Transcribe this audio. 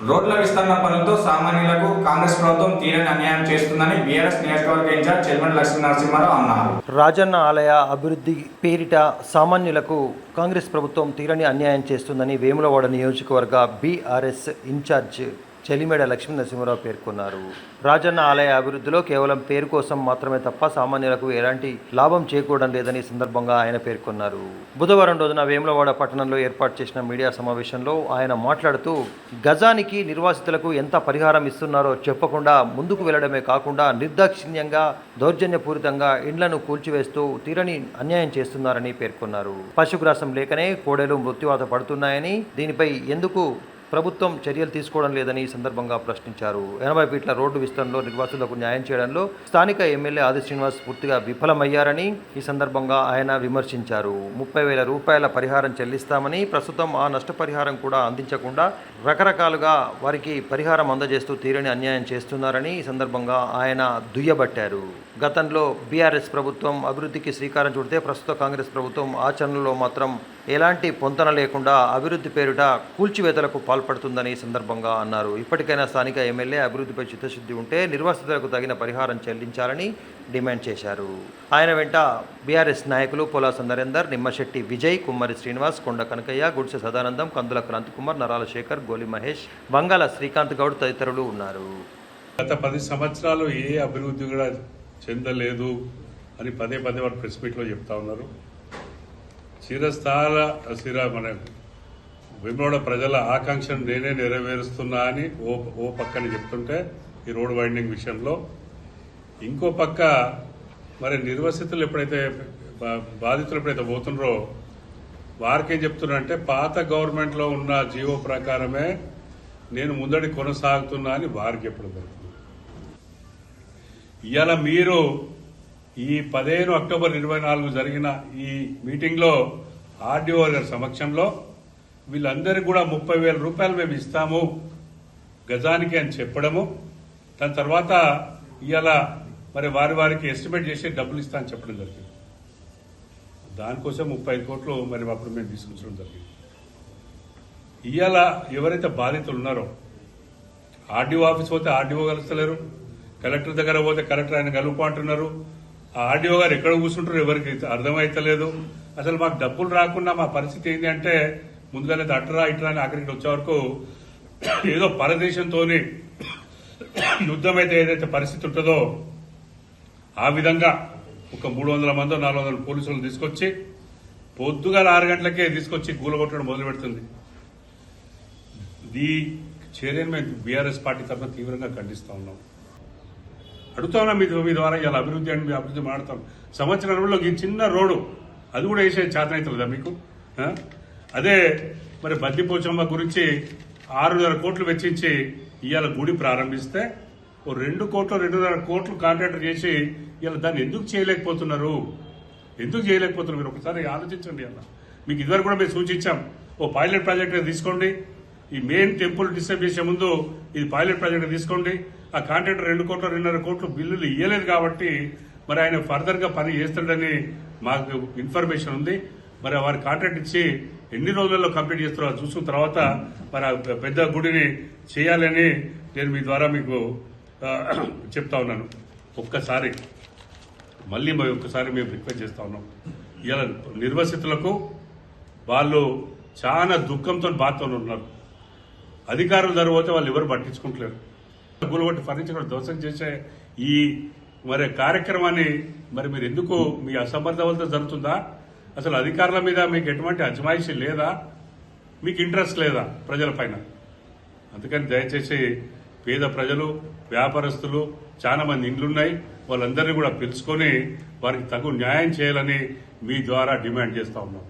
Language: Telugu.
రోడ్ల విస్తరణ పనులతో సామాన్యులకు కాంగ్రెస్ ప్రభుత్వం తీరని అన్యాయం చేస్తుందని బీఆర్ఎస్ నియోజకవర్గ ఇన్ఛార్జ్ చెల్మడి లక్ష్మీనరసింహారావు అన్నారు. రాజన్న ఆలయ అభివృద్ధి పేరిట సామాన్యులకు కాంగ్రెస్ ప్రభుత్వం తీరని అన్యాయం చేస్తుందని వేములవాడ నియోజకవర్గ బీఆర్ఎస్ ఇన్ఛార్జ్ చెలిమేడ లక్ష్మీనరసింహారావు పేర్కొన్నారు. రాజన్న ఆలయ అభివృద్ధిలో కేవలం పేరు కోసం మాత్రమే తప్ప సామాన్యులకు ఎలాంటి లాభం చేకూరడం లేదని సందర్భంగా ఆయన పేర్కొన్నారు. బుధవారం రోజున వేములవాడ పట్టణంలో ఏర్పాటు చేసిన మీడియా సమావేశంలో ఆయన మాట్లాడుతూ గజానికి నిర్వాసితులకు ఎంత పరిహారం ఇస్తున్నారో చెప్పకుండా ముందుకు వెళ్లడమే కాకుండా నిర్దాక్షిణ్యంగా దౌర్జన్యపూరితంగా ఇండ్లను కూల్చివేస్తూ తీరని అన్యాయం చేస్తున్నారని పేర్కొన్నారు. పశుగ్రాసం లేకనే కోడెలు మృత్యువాత పడుతున్నాయని దీనిపై ఎందుకు ప్రభుత్వం చర్యలు తీసుకోవడం లేదని ఈ సందర్భంగా ప్రశ్నించారు. 80 ఫీట్ల రోడ్డు విస్తరణలో నిర్వాసితులకు న్యాయం చేయడంలో స్థానిక ఎమ్మెల్యే ఆది శ్రీనివాస్ పూర్తిగా విఫలమయ్యారని ఈ సందర్భంగా ఆయన విమర్శించారు. 30,000 రూపాయల పరిహారం చెల్లిస్తామని ప్రస్తుతం ఆ నష్టపరిహారం కూడా అందించకుండా రకరకాలుగా వారికి పరిహారం అందజేస్తూ తీరని అన్యాయం చేస్తున్నారని ఈ సందర్భంగా ఆయన దుయ్యబట్టారు. గతంలో బీఆర్ఎస్ ప్రభుత్వం అభివృద్ధికి శ్రీకారం చుడితే ప్రస్తుత కాంగ్రెస్ ప్రభుత్వం ఆచరణలో మాత్రం ఎలాంటి పొంతన లేకుండా అభివృద్ధి పేరిట కూల్చివేతలకు పాల్పడుతుందని సందర్భంగా అన్నారు. ఇప్పటికైనా స్థానిక ఎమ్మెల్యే అభివృద్ధిపై చిత్తశుద్ధి ఉంటే నిర్వాసితులకు తగిన పరిహారం చెల్లించాలని డిమాండ్ చేశారు. ఆయన వెంట బీఆర్ఎస్ నాయకులు పొలాస నరేందర్, నిమ్మశెట్టి విజయ్, కుమ్మరి శ్రీనివాస్, కొండ కనకయ్య, గుడిసె సదానందం, కందుల క్రాంతికుమార్, నరాల శేఖర్, గోలి మహేష్, బంగాల శ్రీకాంత్ గౌడ్ తదితరులు ఉన్నారు. గత 10 సంవత్సరాలు ఏ అభివృద్ధి కూడా చెందలేదు అని పదే వారు ప్రెస్ మీట్లో చెప్తా ఉన్నారు. మన వేములవాడ ప్రజల ఆకాంక్షను నేనే నెరవేరుస్తున్నా అని ఓ పక్కన చెప్తుంటే ఈ రోడ్ వైండింగ్ విషయంలో, ఇంకో పక్క మరి నిర్వసితులు ఎప్పుడైతే బాధితులు ఎప్పుడైతే పోతున్నారో వారికేం చెప్తున్నారంటే పాత గవర్నమెంట్లో ఉన్న జీవో ప్రకారమే నేను ముందడి కొనసాగుతున్నా అని వారికి చెప్పడం జరుగుతుంది. ఇవాళ మీరు ఈ 15 అక్టోబర్ 24 జరిగిన ఈ మీటింగ్లో ఆర్డీఓ గారి సమక్షంలో వీళ్ళందరికీ కూడా 30,000 రూపాయలు మేము ఇస్తాము గజానికి అని చెప్పడము, దాని తర్వాత ఇవాళ మరి వారికి ఎస్టిమేట్ చేసి డబ్బులు ఇస్తా అని చెప్పడం జరిగింది. దానికోసం 35 కోట్లు మరి అప్పుడు మేము తీసుకుంటడం జరిగింది. ఇవాళ ఎవరైతే బాధితులు ఉన్నారో ఆర్డీఓ ఆఫీస్ పోతే ఆర్డీఓ కలుస్తలేరు, కలెక్టర్ దగ్గర పోతే కలెక్టర్ ఆయన కలుపు అంటున్నారు. ఆ ఆర్డీఓ గారు ఎక్కడ కూర్చుంటారు ఎవరికి అర్థమైతలేదు. అసలు మాకు డబ్బులు రాకుండా మా పరిస్థితి ఏంటి అంటే ముందుగానే అట్రా ఇట్రా అని అక్కడికి వచ్చే వరకు ఏదో పరదేశంతో యుద్ధం అయితే ఏదైతే పరిస్థితి ఉంటుందో ఆ విధంగా ఒక 300 మందో 400 పోలీసులు తీసుకొచ్చి పొద్దుగాల 6 గంటలకే తీసుకొచ్చి గూలగొట్టడం మొదలు పెడుతుంది. ఈ చర్యను మేము బీఆర్ఎస్ పార్టీ తరఫున తీవ్రంగా ఖండిస్తా ఉన్నాం. అడుగుతా ఉన్నా మీ ద్వారా ఇలా అభివృద్ధి అని మీ అభివృద్ధి మాడతాం. సంవత్సరంలో ఈ చిన్న రోడ్డు అది కూడా వేసే చేతనైతుందా మీకు? అదే మరి బద్దిపోచమ్మ గురించి 6.5 కోట్లు వెచ్చించి ఇవాళ గుడి ప్రారంభిస్తే 2 కోట్లు 2.5 కోట్లు కాంట్రాక్టర్ చేసి ఇవాళ దాన్ని ఎందుకు చేయలేకపోతున్నారు? మీరు ఒకసారి ఆలోచించండి. అలా మీకు ఇదివరకు కూడా మేము సూచించాం, ఓ పైలట్ ప్రాజెక్ట్ తీసుకోండి, ఈ మెయిన్ టెంపుల్ డిస్టర్బ్ చేసే ముందు ఇది పైలట్ ప్రాజెక్ట్ తీసుకోండి. ఆ కాంట్రాక్టర్ 2 కోట్లు 2.5 కోట్లు బిల్లులు ఇవ్వలేదు కాబట్టి మరి ఆయన ఫర్దర్ గా పని చేస్తాడని మాకు ఇన్ఫర్మేషన్ ఉంది. మరి వారి కాంట్రాక్ట్ ఇచ్చి ఎన్ని రోజుల్లో కంప్లీట్ చేస్తారో చూసిన తర్వాత మరి ఆ పెద్ద గుడిని చేయాలని నేను మీ ద్వారా మీకు చెప్తా ఉన్నాను. మళ్ళీ ఒక్కసారి మేము రిక్వెస్ట్ చేస్తా ఉన్నాం. ఇలా నిర్వసితులకు వాళ్ళు చాలా దుఃఖంతో బాధతో ఉన్నారు. అధికారులు జరిగితే వాళ్ళు ఎవరు పట్టించుకుంటలేరు. గులగొట్టి ఫర్నిచర్ ధ్వంసం చేసే ఈ మరి కార్యక్రమాన్ని మరి మీరు ఎందుకు మీ అసమర్థవంతం జరుగుతుందా? అసలు అధికారుల మీద మీకు ఎటువంటి అజమాయిషీ లేదా? మీకు ఇంట్రెస్ట్ లేదా ప్రజల పైన? అందుకని దయచేసి పేద ప్రజలు, వ్యాపారస్తులు, చాలా మంది ఇండ్లున్నాయి, వాళ్ళందరినీ కూడా పిలుచుకొని వారికి తగు న్యాయం చేయాలని మీ ద్వారా డిమాండ్ చేస్తా ఉన్నాం.